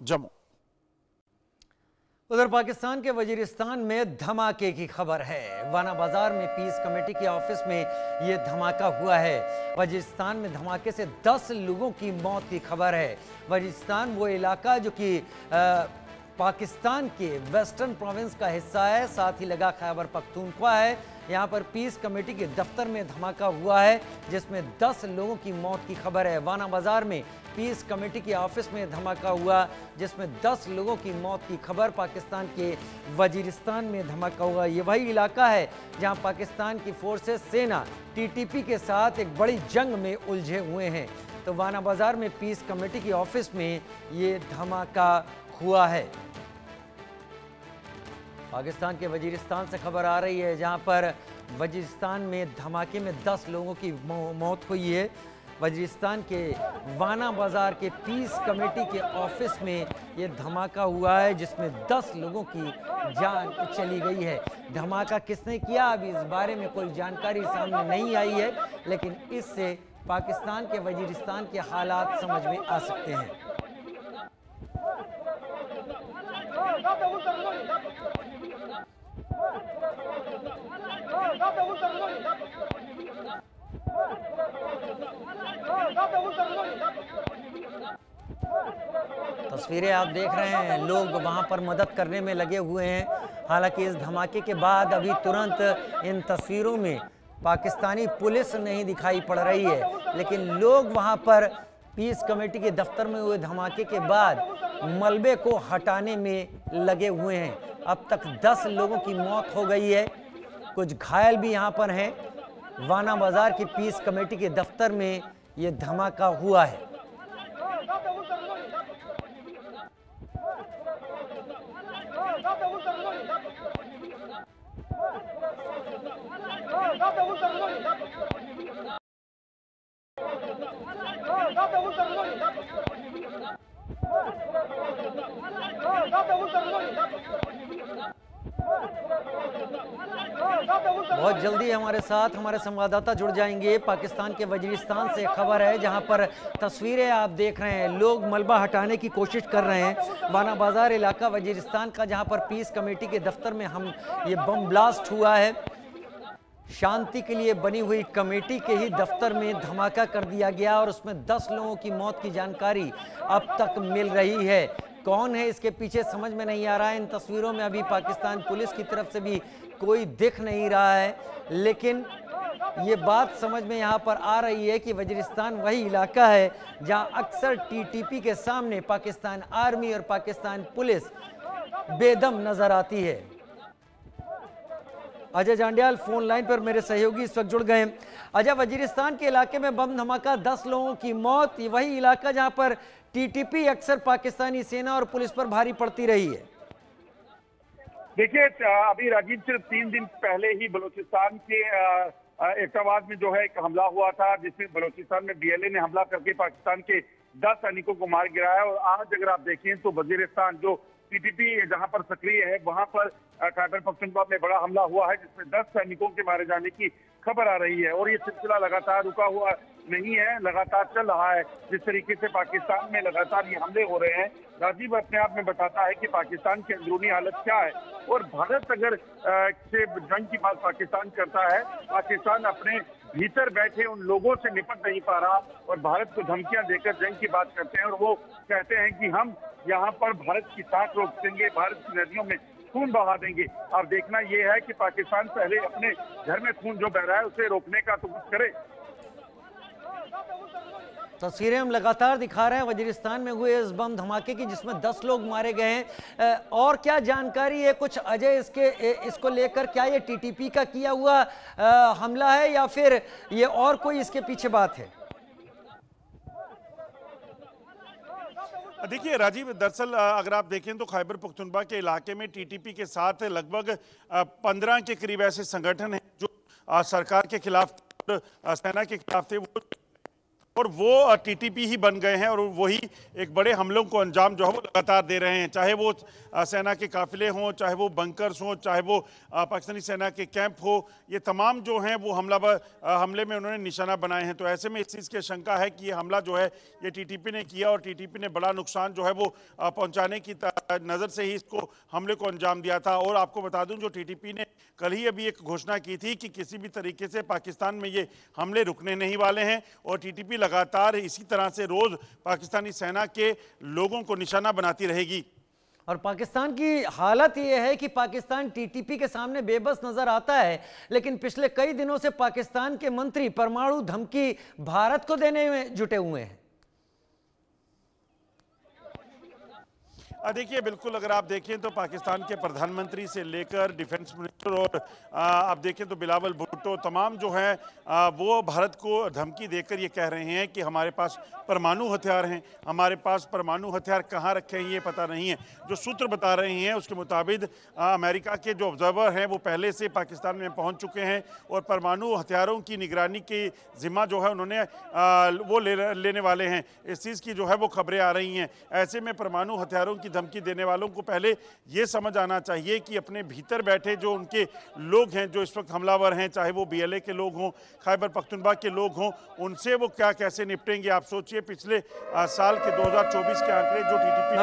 जम्मू। उधर पाकिस्तान के वजीरिस्तान में धमाके की खबर है। वाना बाजार में पीस कमेटी के ऑफिस में यह धमाका हुआ है। वजीरिस्तान में धमाके से 10 लोगों की मौत की खबर है। वजीरिस्तान वो इलाका जो कि पाकिस्तान के वेस्टर्न प्रोविंस का हिस्सा है, साथ ही लगा खैबर पख्तूनख्वा है। यहाँ पर पीस कमेटी के दफ्तर में धमाका हुआ है जिसमें 10 लोगों की मौत की खबर है। वाना बाजार में पीस कमेटी के ऑफिस में धमाका हुआ जिसमें 10 लोगों की मौत की खबर। पाकिस्तान के वजीरिस्तान में धमाका हुआ। ये वही इलाका है जहां पाकिस्तान की फोर्सेस सेना टीटीपी के साथ एक बड़ी जंग में उलझे हुए हैं। तो वाना बाजार में पीस कमेटी के ऑफिस में ये धमाका हुआ है। पाकिस्तान के वजीरिस्तान से खबर आ रही है जहां पर वजीरिस्तान में धमाके में 10 लोगों की मौत हुई है। वजीरिस्तान के वाना बाजार के पीस कमेटी के ऑफिस में ये धमाका हुआ है जिसमें 10 लोगों की जान चली गई है। धमाका किसने किया अभी इस बारे में कोई जानकारी सामने नहीं आई है, लेकिन इससे पाकिस्तान के वजीरिस्तान के हालात समझ में आ सकते हैं। तस्वीरें आप देख रहे हैं, लोग वहां पर मदद करने में लगे हुए हैं। हालांकि इस धमाके के बाद अभी तुरंत इन तस्वीरों में पाकिस्तानी पुलिस नहीं दिखाई पड़ रही है, लेकिन लोग वहां पर पीस कमेटी के दफ्तर में हुए धमाके के बाद मलबे को हटाने में लगे हुए हैं। अब तक 10 लोगों की मौत हो गई है, कुछ घायल भी यहां पर हैं। वाना बाजार की पीस कमेटी के दफ्तर में यह धमाका हुआ है। बहुत जल्दी हमारे साथ हमारे संवाददाता जुड़ जाएंगे। पाकिस्तान के वजीरिस्तान से खबर है जहां पर तस्वीरें आप देख रहे हैं, लोग मलबा हटाने की कोशिश कर रहे हैं। वाना बाजार इलाका वजीरिस्तान का जहां पर पीस कमेटी के दफ्तर में ये बम ब्लास्ट हुआ है। शांति के लिए बनी हुई कमेटी के ही दफ्तर में धमाका कर दिया गया और उसमें 10 लोगों की मौत की जानकारी अब तक मिल रही है। कौन है इसके पीछे समझ में नहीं आ रहा है। इन तस्वीरों में अभी पाकिस्तान पुलिस की तरफ से भी कोई दिख नहीं रहा है, लेकिन ये बात समझ में यहाँ पर आ रही है कि वजीरिस्तान वही इलाका है जहाँ अक्सर टीटीपी के सामने पाकिस्तान आर्मी और पाकिस्तान पुलिस बेदम नजर आती है। अजय जांडियाल फोन लाइन पर मेरे सहयोगी इस वक्त जुड़ गए। अजय, वजीरिस्तान के इलाके में बम धमाका, 10 लोगों की मौत, ये वही इलाका जहां पर टीटीपी अक्सर पाकिस्तानी सेना और पुलिस पर भारी पड़ती रही है। देखिए, अभी राजीव सिर्फ 3 दिन पहले ही बलूचिस्तान के एबटाबाद में जो है एक हमला हुआ था जिसमें बलूचिस्तान में बीएलए ने हमला करके पाकिस्तान के 10 सैनिकों को मार गिराया। और आज अगर आप देखें तो वजीरिस्तान जो टीटीपी जहां पर सक्रिय है वहां पर खैबर पख्तूनख्वा में बड़ा हमला हुआ है जिसमें 10 सैनिकों के मारे जाने की खबर आ रही है। और ये सिलसिला लगातार रुका हुआ नहीं है, लगातार चल रहा है। जिस तरीके से पाकिस्तान में लगातार ये हमले हो रहे हैं, राजीव अपने आप में बताता है कि पाकिस्तान की अंदरूनी हालत क्या है। और भारत अगर से जंग की बात पाकिस्तान करता है, पाकिस्तान अपने भीतर बैठे उन लोगों से निपट नहीं पा रहा और भारत को धमकियां देकर जंग की बात करते हैं। और वो कहते हैं कि हम यहाँ पर भारत की साख रोक देंगे, भारत की नदियों में खून बहा देंगे। अब देखना यह है कि पाकिस्तान पहले अपने घर में खून जो बह रहा है उसे रोकने का तो कुछ करे। तस्वीरें हम लगातार दिखा रहे हैं वजीरिस्तान में हुए इस बम धमाके की जिसमें 10 लोग मारे गए हैं। और क्या जानकारी है कुछ अजय इसको लेकर? क्या ये टीटीपी का किया हुआ हमला है या फिर ये और कोई इसके पीछे बात है? देखिए राजीव, दरअसल अगर आप देखें तो खैबर पख्तूनख्वा के इलाके में टीटीपी के साथ लगभग 15 के करीब ऐसे संगठन हैं जो सरकार के खिलाफ, सेना के खिलाफ थे। वो और वो टीटीपी ही बन गए हैं और वही एक बड़े हमलों को अंजाम जो है वो लगातार दे रहे हैं, चाहे वो सेना के काफिले हों, चाहे वो बंकर्स हों, चाहे वो पाकिस्तानी सेना के कैंप हो, ये तमाम जो हैं वो हमले में उन्होंने निशाना बनाए हैं। तो ऐसे में इस चीज़ की शंका है कि ये हमला जो है ये टीटीपी ने किया और टीटीपी ने बड़ा नुकसान जो है वो पहुंचाने की नज़र से ही इसको हमले को अंजाम दिया था। और आपको बता दूं, जो टीटीपी ने कल ही अभी एक घोषणा की थी कि किसी भी तरीके से पाकिस्तान में ये हमले रुकने नहीं वाले हैं और टीटीपी लगातार इसी तरह से रोज पाकिस्तानी सेना के लोगों को निशाना बनाती रहेगी। और पाकिस्तान की हालत यह है कि पाकिस्तान टीटीपी के सामने बेबस नजर आता है, लेकिन पिछले कई दिनों से पाकिस्तान के मंत्री परमाणु धमकी भारत को देने में जुटे हुए हैं। देखिए, बिल्कुल अगर आप देखें तो पाकिस्तान के प्रधानमंत्री से लेकर डिफेंस मिनिस्टर और आप देखें तो बिलावल भुट्टो तमाम जो हैं वो भारत को धमकी देकर ये कह रहे हैं कि हमारे पास परमाणु हथियार हैं। हमारे पास परमाणु हथियार कहाँ रखे हैं ये पता नहीं है। जो सूत्र बता रहे हैं उसके मुताबिक अमेरिका के जो ऑब्जर्वर हैं वो पहले से पाकिस्तान में पहुँच चुके हैं और परमाणु हथियारों की निगरानी की जिम्मा जो है उन्होंने वो लेने वाले हैं। इस चीज़ की जो है वो खबरें आ रही हैं। ऐसे में परमाणु हथियारों की धमकी देने वालों को पहले ये समझ आना चाहिए कि अपने भीतर बैठे जो उनके लोग हैं, जो इस वक्त हमलावर हैं, चाहे वो बीएलए के लोग हों, खैबर पख्तूनख्वा के लोग हों, उनसे वो क्या कैसे निपटेंगे। आप सोचिए, पिछले साल के 2024 के आंकड़े जो टीटीपी